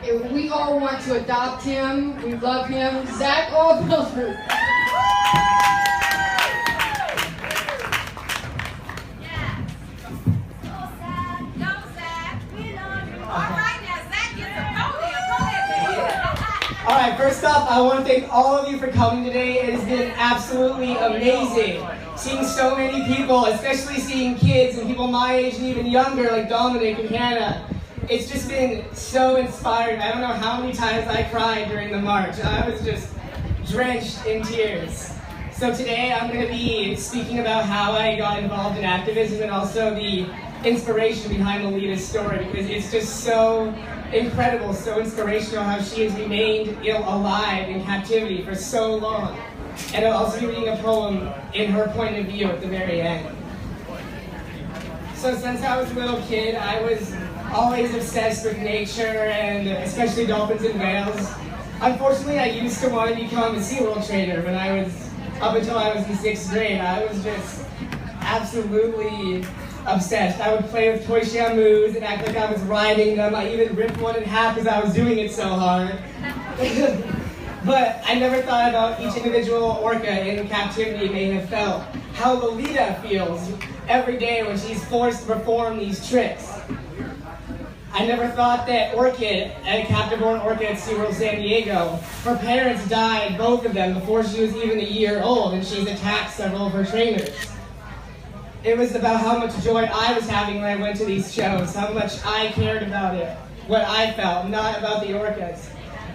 We all want to adopt him. We love him. Zach Oldfield. Alright, first off, I want to thank all of you for coming today. It has been absolutely amazing. Seeing so many people, especially seeing kids and people my age and even younger like Dominic and Hannah. It's just been so inspiring. I don't know how many times I cried during the march. I was just drenched in tears. So today I'm going to be speaking about how I got involved in activism and also the inspiration behind Lolita's story, because it's just so incredible, so inspirational how she has remained alive in captivity for so long. And I'll also be reading a poem in her point of view at the very end. So since I was a little kid, I was always obsessed with nature and especially dolphins and whales. Unfortunately, I used to want to become a SeaWorld trainer when I was, up until I was in 6th grade. I was just absolutely obsessed. I would play with toy shamus and act like I was riding them. I even ripped one in half because I was doing it so hard. But I never thought about each individual orca in captivity may have felt. How Lolita feels every day when she's forced to perform these tricks. I never thought that Orchid, a captive-born orca at SeaWorld San Diego, her parents died, both of them, before she was even a year old, and she's attacked several of her trainers. It was about how much joy I was having when I went to these shows, how much I cared about it, what I felt, not about the orcas.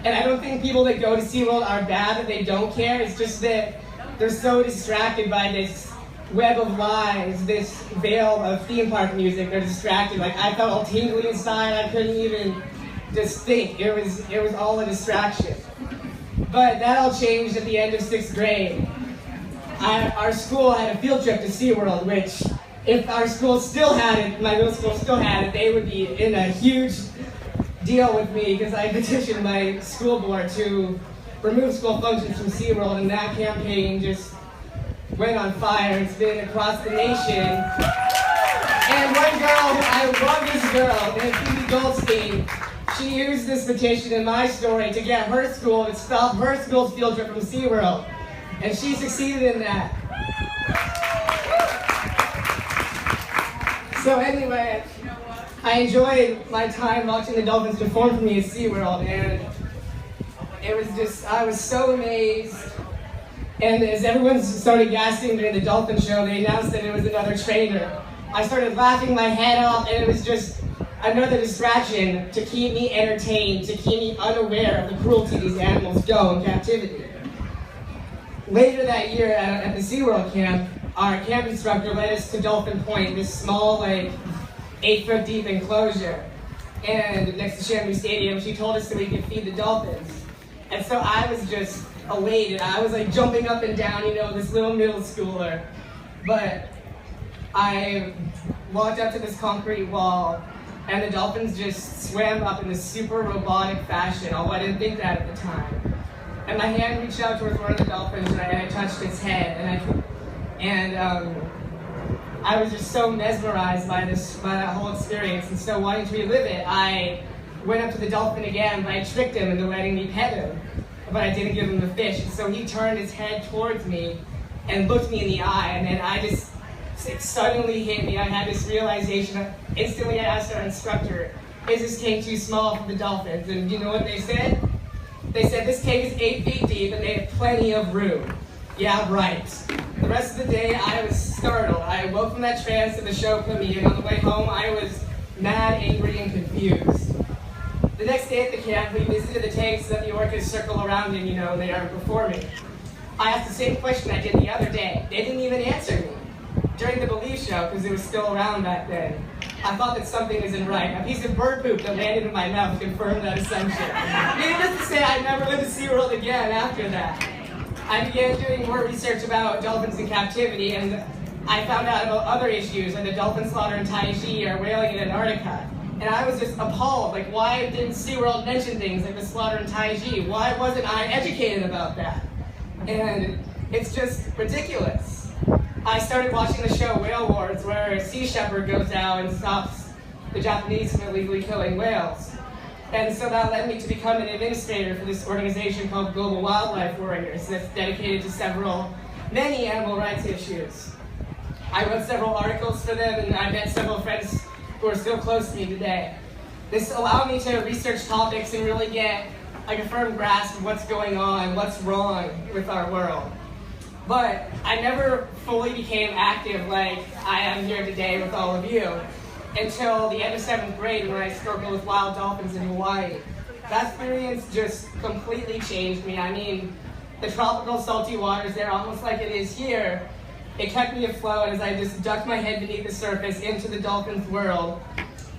And I don't think people that go to SeaWorld are bad that they don't care, it's just that they're so distracted by this web of lies, this veil of theme park music. They're distracted. Like, I felt all tingly inside. I couldn't even just think. It was all a distraction. But that all changed at the end of 6th grade. Our school had a field trip to SeaWorld, which, if our school still had it, my middle school still had it, they would be in a huge deal with me because I petitioned my school board to remove school functions from SeaWorld, and that campaign just went on fire. It's been across the nation. And one girl, I love this girl, named Phoebe Goldstein, she used this petition in my story to get her school to stop her school's field trip from SeaWorld. And she succeeded in that. So anyway, I enjoyed my time watching the dolphins perform for me at SeaWorld, and it was just, I was so amazed. And as everyone started gasping during the dolphin show, they announced that it was another trainer. I started laughing my head off, and it was just another distraction to keep me entertained, to keep me unaware of the cruelty these animals go in captivity. Later that year at the SeaWorld camp, our camp instructor led us to Dolphin Point, this small, 8-foot deep enclosure. And next to Shamu Stadium, she told us that we could feed the dolphins. And so I was just elated. I was jumping up and down, this little middle schooler. But I walked up to this concrete wall, and the dolphins just swam up in this super robotic fashion, although I didn't think that at the time. And my hand reached out towards one of the dolphins, and I touched its head, and I was just so mesmerized by that whole experience, and so wanting to relive it, I went up to the dolphin again, but I tricked him into letting me pet him, but I didn't give him the fish, and so he turned his head towards me and looked me in the eye, and then it suddenly hit me. I had this realization. Instantly I asked our instructor, is this tank too small for the dolphins? And you know what they said? They said this tank is 8 feet deep and they have plenty of room. Yeah, right. The rest of the day I was startled. I woke from that trance that the show put me in. On the way home I was mad, angry, and confused. The next day at the camp we visited the tanks that the orcas circle around in, they are performing. I asked the same question I did the other day. They didn't even answer me. During the Believe show, because it was still around back then, I thought that something isn't right. A piece of bird poop that landed in my mouth confirmed that assumption. Needless to say, I never lived to SeaWorld again after that. I began doing more research about dolphins in captivity, and I found out about other issues, like the dolphin slaughter in Taiji or whaling in Antarctica. And I was just appalled, why didn't SeaWorld mention things like the slaughter in Taiji? Why wasn't I educated about that? And it's just ridiculous. I started watching the show Whale Wars, where a sea shepherd goes out and stops the Japanese from illegally killing whales. And so that led me to become an administrator for this organization called Global Wildlife Warriors that's dedicated to many animal rights issues. I wrote several articles for them, and I met several friends who are still close to me today. This allowed me to research topics and really get like a firm grasp of what's going on, what's wrong with our world. But I never fully became active like I am here today with all of you until the end of 7th grade when I snorkeled with wild dolphins in Hawaii. That experience just completely changed me. I mean, the tropical salty waters there, almost like it is here, it kept me afloat as I just ducked my head beneath the surface into the dolphins' world.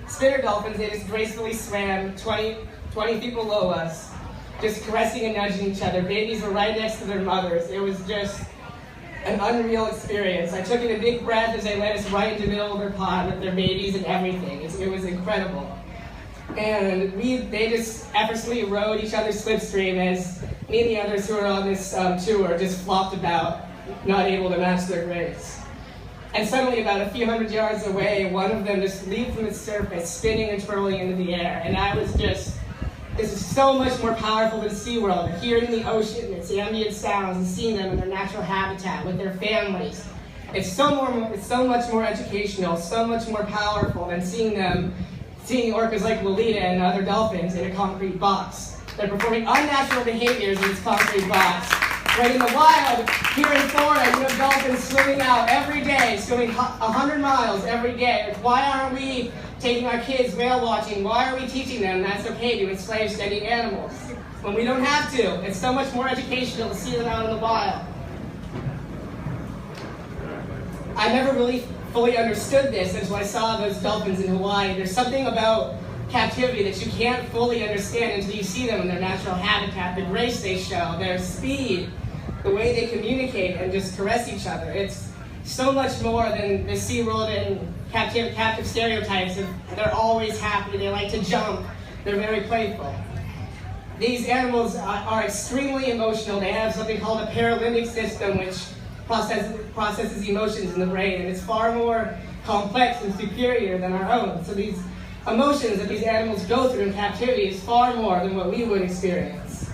Spinner dolphins, they just gracefully swam 20 feet below us, just caressing and nudging each other. Babies were right next to their mothers. It was just an unreal experience. I took in a big breath as they led us right into the middle of their pond with their babies and everything. It was incredible. And they just effortlessly rode each other's slipstream as me and the others who were on this tour just flopped about, not able to match their grace. And suddenly, about a few hundred yards away, one of them just leaped from its surface, spinning and twirling into the air. And I was just, this is so much more powerful than SeaWorld. Hearing the ocean, its ambient sounds, and seeing them in their natural habitat with their families. It's so much more educational, so much more powerful than seeing orcas like Lolita and other dolphins in a concrete box. They're performing unnatural behaviors in this concrete box. Right in the wild, here in Florida, you have dolphins swimming out every day, swimming 100 miles every day. Why aren't we taking our kids whale watching? Why are we teaching them that's okay to enslave studying animals? When we don't have to. It's so much more educational to see them out in the wild. I never really fully understood this until I saw those dolphins in Hawaii. There's something about captivity that you can't fully understand until you see them in their natural habitat, the grace they show, their speed, the way they communicate and just caress each other. It's so much more than the SeaWorld and captive stereotypes of they're always happy, they like to jump, they're very playful. These animals are extremely emotional. They have something called a paralimbic system which processes emotions in the brain, and it's far more complex and superior than our own. So these emotions that these animals go through in captivity is far more than what we would experience.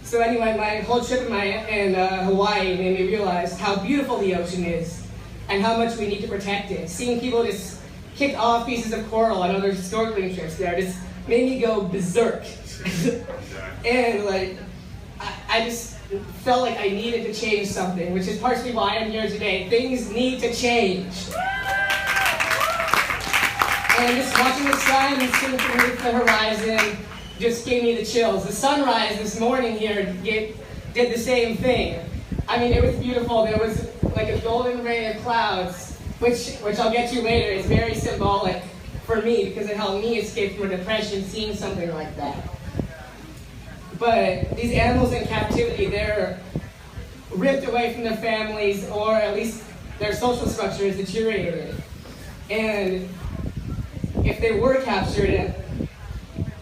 So anyway, my whole trip in Hawaii made me realize how beautiful the ocean is and how much we need to protect it. Seeing people just kick off pieces of coral on other snorkeling trips there just made me go berserk. And I just felt like I needed to change something, which is partially why I'm here today. Things need to change. And just watching the sun and seeing the horizon just gave me the chills. The sunrise this morning here did the same thing. I mean, it was beautiful. There was like a golden ray of clouds, which I'll get to later. It's very symbolic for me because it helped me escape from a depression seeing something like that. But these animals in captivity, they're ripped away from their families, or at least their social structure is deteriorated. And if they were captured,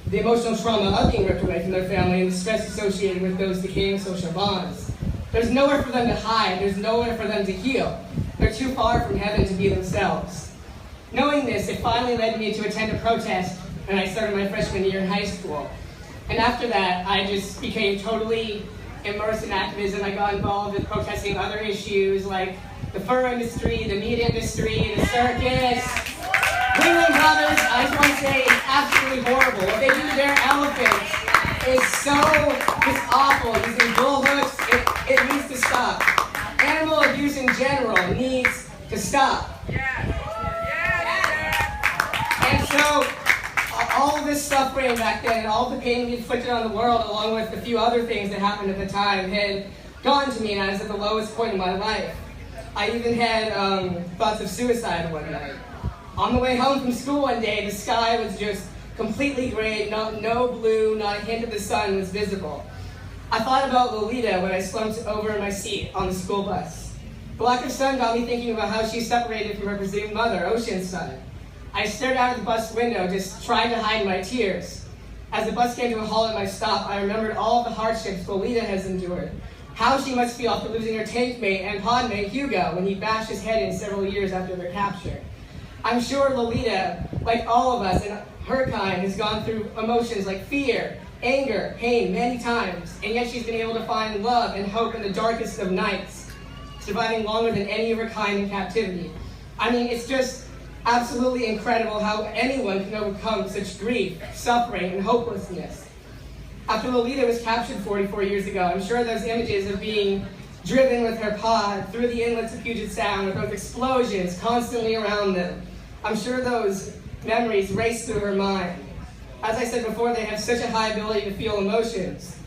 the emotional trauma of being ripped away from their family and the stress associated with those decaying social bonds, there's nowhere for them to hide, there's nowhere for them to heal. They're too far from heaven to be themselves. Knowing this, it finally led me to attend a protest when I started my freshman year in high school. And after that, I just became totally immersed in activism. I got involved with protesting other issues like the fur industry, the meat industry, the circus. Ringling Brothers, I just want to say, is absolutely horrible. What they do to their elephants is so just awful. Using bull hooks, it needs to stop. Animal abuse in general needs to stop. And so, all of this suffering back then, all the pain we inflicted on the world, along with a few other things that happened at the time, had gone to me, and I was at the lowest point in my life. I even had thoughts of suicide one night. On the way home from school one day, the sky was just completely gray, no blue, not a hint of the sun was visible. I thought about Lolita when I slumped over in my seat on the school bus. The lack of sun got me thinking about how she's separated from her presumed mother, Ocean's sun. I stared out of the bus window, just trying to hide my tears. As the bus came to a halt at my stop, I remembered all the hardships Lolita has endured. How she must feel after losing her tank mate and pod mate, Hugo, when he bashed his head in several years after their capture. I'm sure Lolita, like all of us, and her kind has gone through emotions like fear, anger, pain many times, and yet she's been able to find love and hope in the darkest of nights, surviving longer than any of her kind in captivity. I mean, it's just absolutely incredible how anyone can overcome such grief, suffering, and hopelessness. After Lolita was captured 44 years ago, I'm sure those images of being driven with her pod through the inlets of Puget Sound with those explosions constantly around them, I'm sure those memories race through her mind. As I said before, they have such a high ability to feel emotions.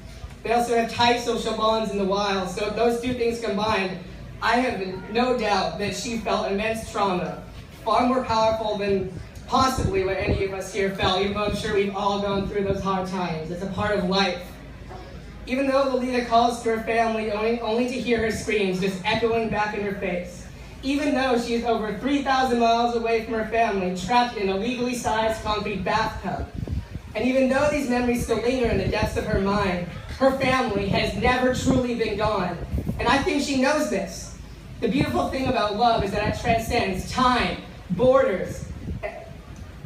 They also have tight social bonds in the wild, so those two things combined, I have no doubt that she felt immense trauma, far more powerful than possibly what any of us here felt, even though I'm sure we've all gone through those hard times. It's a part of life. Even though Lolita calls to her family only to hear her screams just echoing back in her face. Even though she is over 3,000 miles away from her family, trapped in a legally sized concrete bathtub. And even though these memories still linger in the depths of her mind, her family has never truly been gone. And I think she knows this. The beautiful thing about love is that it transcends time, borders,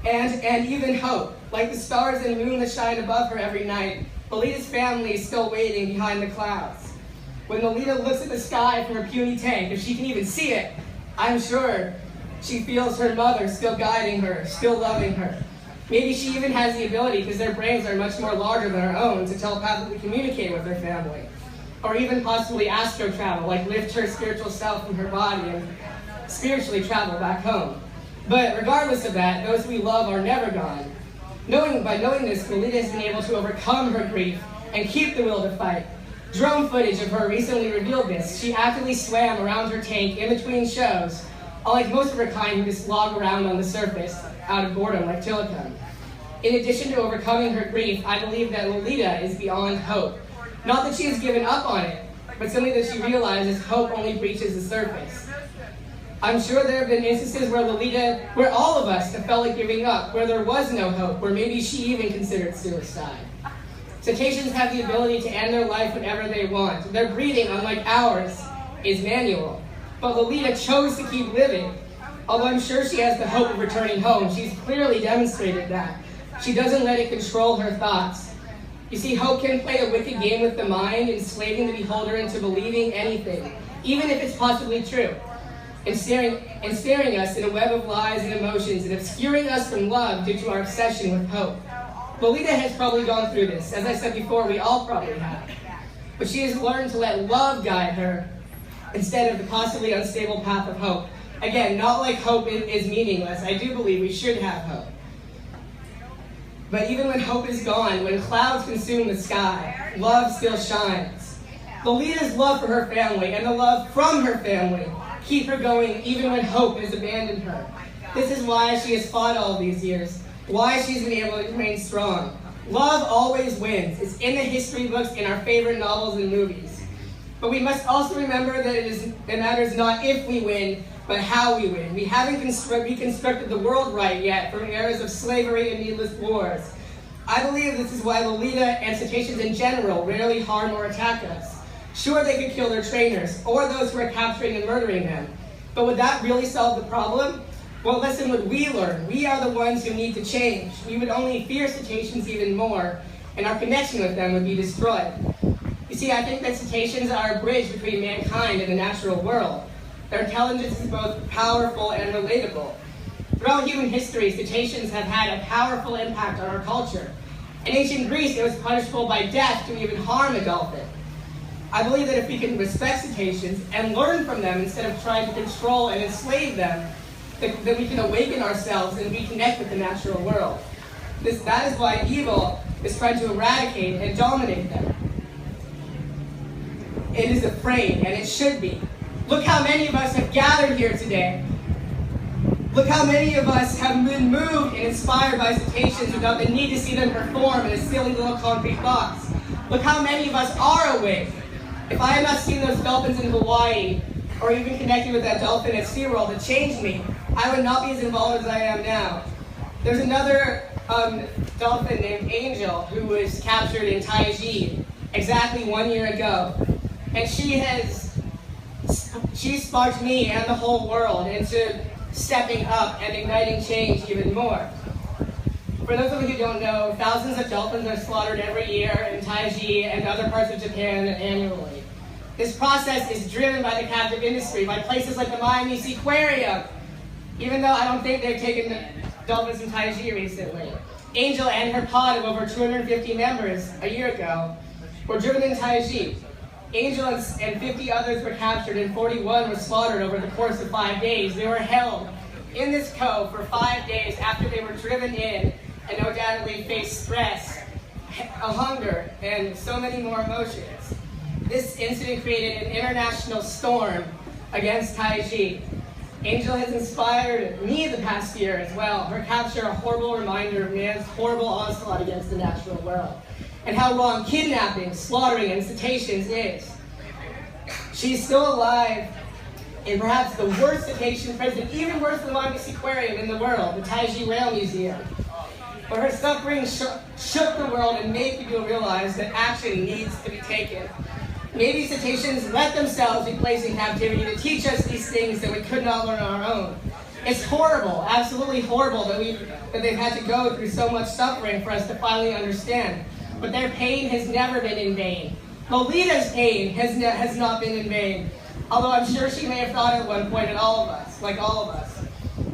and even hope. Like the stars and moon that shine above her every night, Lolita's family is still waiting behind the clouds. When Lolita looks at the sky from her puny tank, if she can even see it, I'm sure she feels her mother still guiding her, still loving her. Maybe she even has the ability, because their brains are much more larger than our own, to telepathically communicate with her family. Or even possibly astro travel, like lift her spiritual self from her body and spiritually travel back home. But regardless of that, those we love are never gone. By knowing this, Lolita has been able to overcome her grief and keep the will to fight. Drone footage of her recently revealed this. She actively swam around her tank in between shows, unlike most of her kind who just log around on the surface out of boredom like Tillicum. In addition to overcoming her grief, I believe that Lolita is beyond hope. Not that she has given up on it, but simply that she realizes hope only breaches the surface. I'm sure there have been instances where all of us have felt like giving up, where there was no hope, where maybe she even considered suicide. Cetaceans have the ability to end their life whenever they want. Their breathing, unlike ours, is manual. But Lolita chose to keep living. Although I'm sure she has the hope of returning home, she's clearly demonstrated that. She doesn't let it control her thoughts. You see, hope can play a wicked game with the mind, enslaving the beholder into believing anything, even if it's possibly true, ensnaring us in a web of lies and emotions and obscuring us from love due to our obsession with hope. Lolita has probably gone through this. As I said before, we all probably have. But she has learned to let love guide her instead of the possibly unstable path of hope. Again, not like hope is meaningless. I do believe we should have hope. But even when hope is gone, when clouds consume the sky, love still shines. Lolita's love for her family and the love from her family keep her going even when hope has abandoned her. This is why she has fought all these years, why she's been able to remain strong. Love always wins. It's in the history books, in our favorite novels and movies. But we must also remember that it matters not if we win, but how we win. We haven't reconstructed the world right yet from eras of slavery and needless wars. I believe this is why Lolita and cetaceans in general rarely harm or attack us. Sure, they could kill their trainers, or those who are capturing and murdering them. But would that really solve the problem? What lesson would we learn? We are the ones who need to change. We would only fear cetaceans even more, and our connection with them would be destroyed. You see, I think that cetaceans are a bridge between mankind and the natural world. Their intelligence is both powerful and relatable. Throughout human history, cetaceans have had a powerful impact on our culture. In ancient Greece, it was punishable by death to even harm a dolphin. I believe that if we can respect cetaceans and learn from them instead of trying to control and enslave them, that we can awaken ourselves and reconnect with the natural world. That is why evil is trying to eradicate and dominate them. It is afraid, and it should be. Look how many of us have gathered here today. Look how many of us have been moved and inspired by cetaceans without the need to see them perform in a silly little concrete box. Look how many of us are awake. If I had not seen those dolphins in Hawaii, or even connected with that dolphin at SeaWorld that changed me, I would not be as involved as I am now. There's another dolphin named Angel who was captured in Taiji exactly 1 year ago. And she sparked me and the whole world into stepping up and igniting change even more. For those of you who don't know, thousands of dolphins are slaughtered every year in Taiji and other parts of Japan annually. This process is driven by the captive industry, by places like the Miami Seaquarium, even though I don't think they've taken the dolphins in Taiji recently. Angel and her pod of over 250 members a year ago were driven in Taiji. Angel and 50 others were captured and 41 were slaughtered over the course of 5 days. They were held in this cove for 5 days after they were driven in and undoubtedly faced stress, a hunger, and so many more emotions. This incident created an international storm against Taiji. Angel has inspired me the past year as well. Her capture, a horrible reminder of man's horrible onslaught against the natural world, and how wrong kidnapping, slaughtering, and cetaceans is. She's still alive in perhaps the worst cetacean prison, even worse than the Miami Seaquarium in the world, the Taiji Whale Museum. But her suffering shook the world and made people realize that action needs to be taken. Maybe cetaceans let themselves be placed in captivity to teach us these things that we could not learn on our own. It's horrible, absolutely horrible that they've had to go through so much suffering for us to finally understand. But their pain has never been in vain. Lolita's pain has not been in vain. Although I'm sure she may have thought at one point at all of us, like all of us.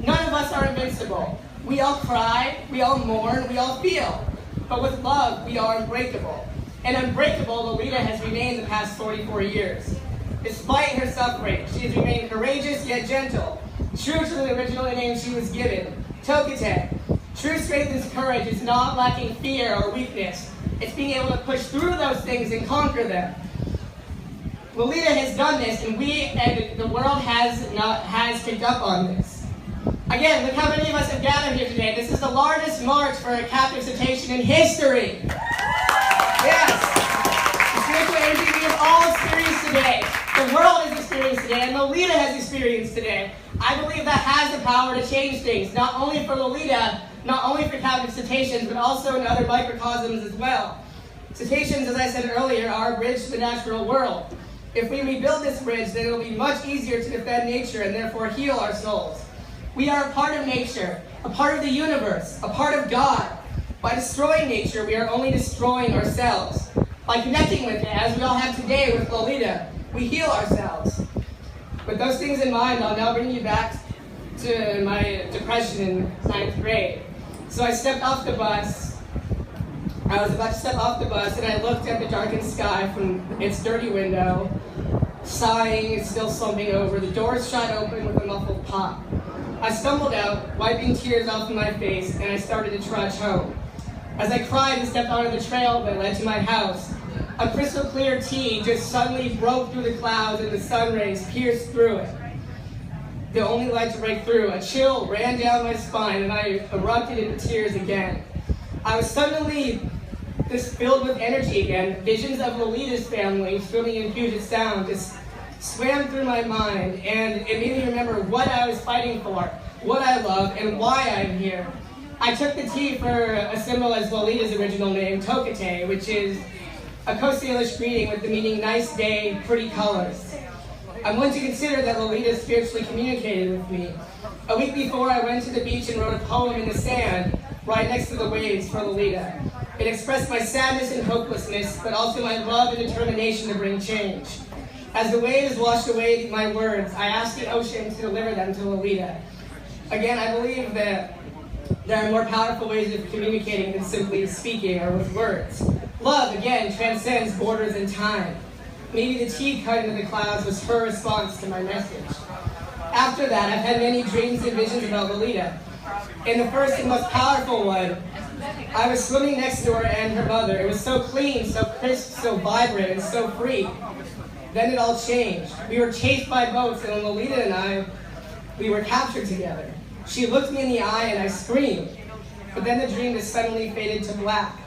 None of us are invincible. We all cry, we all mourn, we all feel. But with love, we are unbreakable. And unbreakable, Lolita has remained the past 44 years. Despite her suffering, she has remained courageous yet gentle, true to the original name she was given, Tokite. True strength and courage is not lacking fear or weakness. It's being able to push through those things and conquer them. Lolita has done this, and the world has picked up on this. Again, look how many of us have gathered here today. This is the largest march for a captive cetacean in history. Yes. The spiritual energy we have all experienced today. The world has experienced today, and Lolita has experienced today. I believe that has the power to change things, not only for Lolita, not only for captive cetaceans, but also in other microcosms as well. Cetaceans, as I said earlier, are a bridge to the natural world. If we rebuild this bridge, then it will be much easier to defend nature and therefore heal our souls. We are a part of nature, a part of the universe, a part of God. By destroying nature, we are only destroying ourselves. By connecting with it, as we all have today with Lolita, we heal ourselves. With those things in mind, I'll now bring you back to my depression in 9th grade. So I stepped off the bus. I was about to step off the bus, and I looked at the darkened sky from its dirty window, sighing and still slumping over. The doors shot open with a muffled pop. I stumbled out, wiping tears off of my face, and I started to trudge home. As I cried and stepped onto the trail that led to my house, a crystal clear T just suddenly broke through the clouds and the sun rays pierced through it. The only light to break through. A chill ran down my spine and I erupted into tears again. I was suddenly just filled with energy again. Visions of Lolita's family swimming in Puget Sound just swam through my mind, and it made me remember what I was fighting for, what I love, and why I'm here. I took the T for a symbol as Lolita's original name, Tokite, which is a Coast Salish greeting with the meaning nice day, pretty colors. I'm one to consider that Lolita spiritually communicated with me. A week before, I went to the beach and wrote a poem in the sand, right next to the waves for Lolita. It expressed my sadness and hopelessness, but also my love and determination to bring change. As the waves washed away my words, I asked the ocean to deliver them to Lolita. Again, I believe that there are more powerful ways of communicating than simply speaking or with words. Love, again, transcends borders and time. Maybe the T cut into the clouds was her response to my message. After that, I've had many dreams and visions about Lolita. In the first and most powerful one, I was swimming next to her and her mother. It was so clean, so crisp, so vibrant, and so free. Then it all changed. We were chased by boats, and Lolita and we were captured together. She looked me in the eye, and I screamed. But then the dream just suddenly faded to black.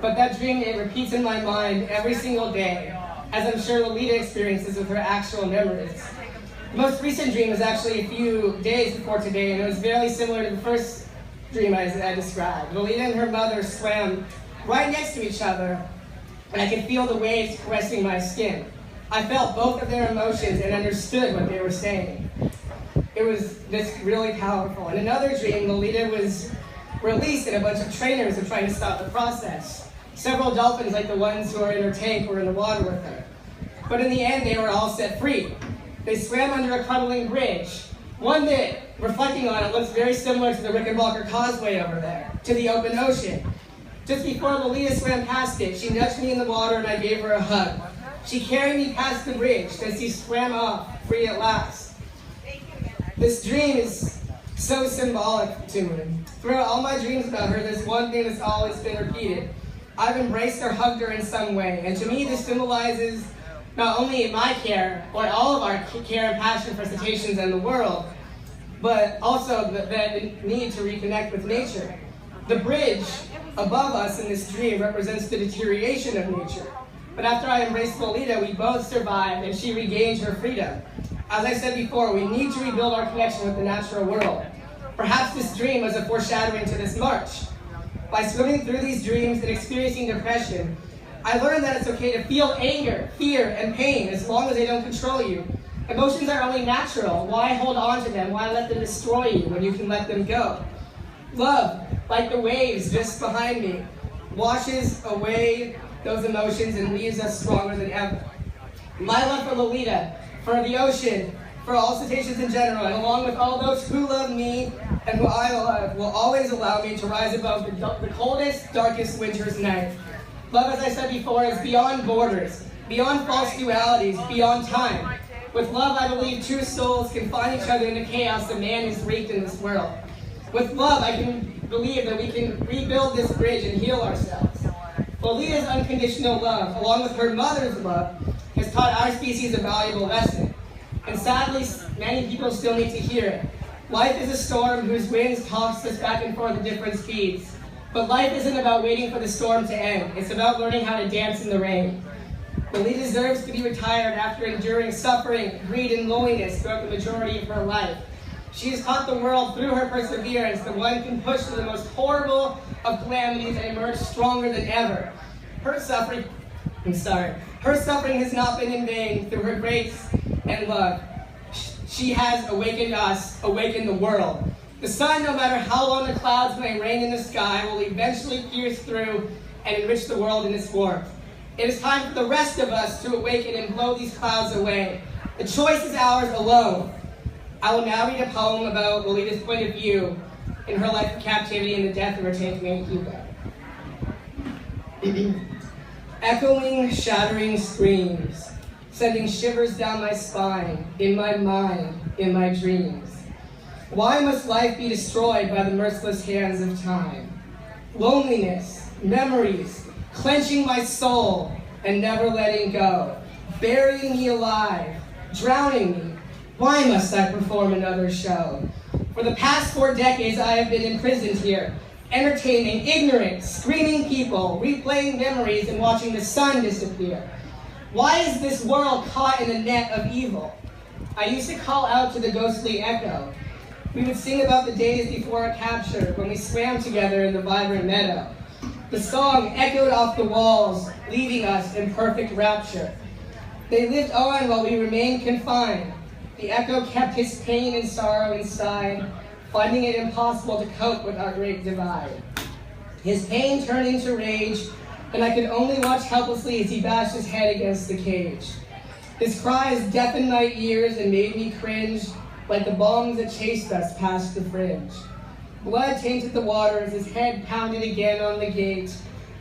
But that dream, it repeats in my mind every single day, as I'm sure Lolita experiences with her actual memories. The most recent dream was actually a few days before today, and it was very similar to the first dream I described. Lolita and her mother swam right next to each other, and I could feel the waves caressing my skin. I felt both of their emotions and understood what they were saying. It was this really powerful. In another dream, Lolita was released and a bunch of trainers are trying to stop the process. Several dolphins, like the ones who are in her tank, were in the water with her. But in the end, they were all set free. They swam under a cuddling bridge. One that, reflecting on it, looks very similar to the Rickenbacker Causeway over there, to the open ocean. Just before Lolita swam past it, she nudged me in the water and I gave her a hug. She carried me past the bridge as she swam off, free at last. This dream is so symbolic to me. Throughout all my dreams about her, there's one thing that's always been repeated. I've embraced or hugged her in some way, and to me this symbolizes not only my care, or all of our care and passion for cetaceans and the world, but also the need to reconnect with nature. The bridge above us in this dream represents the deterioration of nature. But after I embraced Lolita, we both survived and she regained her freedom. As I said before, we need to rebuild our connection with the natural world. Perhaps this dream was a foreshadowing to this march. By swimming through these dreams and experiencing depression, I learned that it's okay to feel anger, fear, and pain as long as they don't control you. Emotions are only natural. Why hold on to them? Why let them destroy you when you can let them go? Love, like the waves just behind me, washes away those emotions and leaves us stronger than ever. My love for Lolita, for the ocean, for all cetaceans in general, and along with all those who love me and who I love, will always allow me to rise above the coldest, darkest winter's night. Love, as I said before, is beyond borders, beyond false dualities, beyond time. With love, I believe true souls can find each other in the chaos that man has wreaked in this world. With love, I can believe that we can rebuild this bridge and heal ourselves. Lolita's unconditional love, along with her mother's love, has taught our species a valuable lesson. And sadly, many people still need to hear it. Life is a storm whose winds toss us back and forth at different speeds. But life isn't about waiting for the storm to end. It's about learning how to dance in the rain. Lolita deserves to be retired after enduring suffering, greed, and loneliness throughout the majority of her life. She has taught the world through her perseverance that one can push through the most horrible of calamities and emerge stronger than ever. Her suffering has not been in vain. Through her grace and love, she has awakened us, awakened the world. The sun, no matter how long the clouds may reign in the sky, will eventually pierce through and enrich the world in its warmth. It is time for the rest of us to awaken and blow these clouds away. The choice is ours alone. I will now read a poem about Lolita's point of view in her life of captivity and the death of her tank in Cuba. Echoing, shattering screams, sending shivers down my spine, in my mind, in my dreams. Why must life be destroyed by the merciless hands of time? Loneliness, memories, clenching my soul and never letting go, burying me alive, drowning me. Why must I perform another show? For the past 4 decades, I have been imprisoned here, entertaining ignorant, screaming people, replaying memories and watching the sun disappear. Why is this world caught in a net of evil? I used to call out to the ghostly echo. We would sing about the days before our capture, when we swam together in the vibrant meadow. The song echoed off the walls, leaving us in perfect rapture. They lived on while we remained confined. The echo kept his pain and sorrow inside, finding it impossible to cope with our great divide. His pain turned into rage, and I could only watch helplessly as he bashed his head against the cage. His cries deafened my ears and made me cringe, like the bombs that chased us past the fringe. Blood tainted the water as his head pounded again on the gate,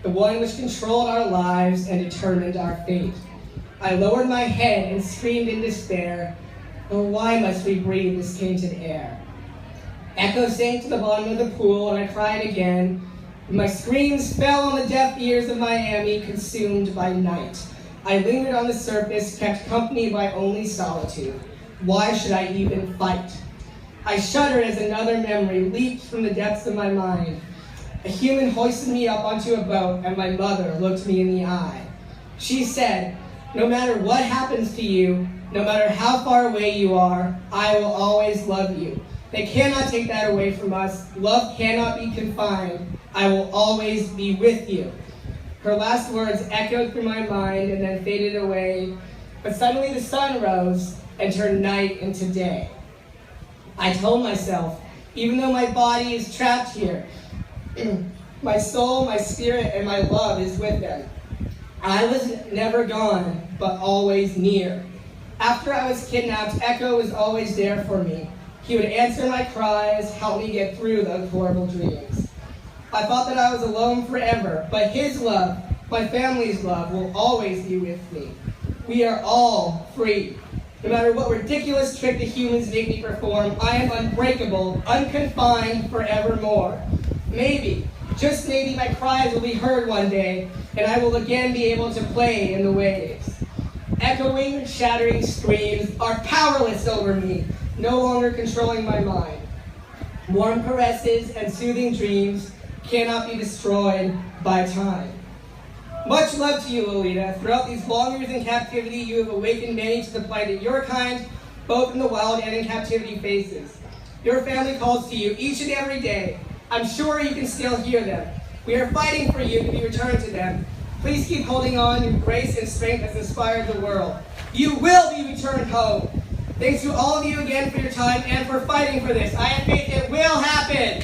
the one which controlled our lives and determined our fate. I lowered my head and screamed in despair, oh, why must we breathe this tainted air? Echo sank to the bottom of the pool and I cried again. My screams fell on the deaf ears of Miami, consumed by night. I lingered on the surface, kept company by only solitude. Why should I even fight? I shuddered as another memory leaped from the depths of my mind. A human hoisted me up onto a boat and my mother looked me in the eye. She said, no matter what happens to you, no matter how far away you are, I will always love you. They cannot take that away from us. Love cannot be confined. I will always be with you. Her last words echoed through my mind and then faded away. But suddenly the sun rose and turned night into day. I told myself, even though my body is trapped here, My soul, my spirit, and my love is with them. I was never gone, but always near. After I was kidnapped, Echo was always there for me. He would answer my cries, help me get through those horrible dreams. I thought that I was alone forever, but his love, my family's love, will always be with me. We are all free. No matter what ridiculous trick the humans make me perform, I am unbreakable, unconfined forevermore. Maybe, just maybe, my cries will be heard one day, and I will again be able to play in the waves. Echoing, shattering screams are powerless over me, no longer controlling my mind. Warm caresses and soothing dreams cannot be destroyed by time. Much love to you, Lolita. Throughout these long years in captivity, you have awakened many to the plight that your kind, both in the wild and in captivity, faces. Your family calls to you each and every day. I'm sure you can still hear them. We are fighting for you to be returned to them. Please keep holding on. Your grace and strength has inspired the world. You will be returned home. Thanks to all of you again for your time and for fighting for this. I have faith it will happen.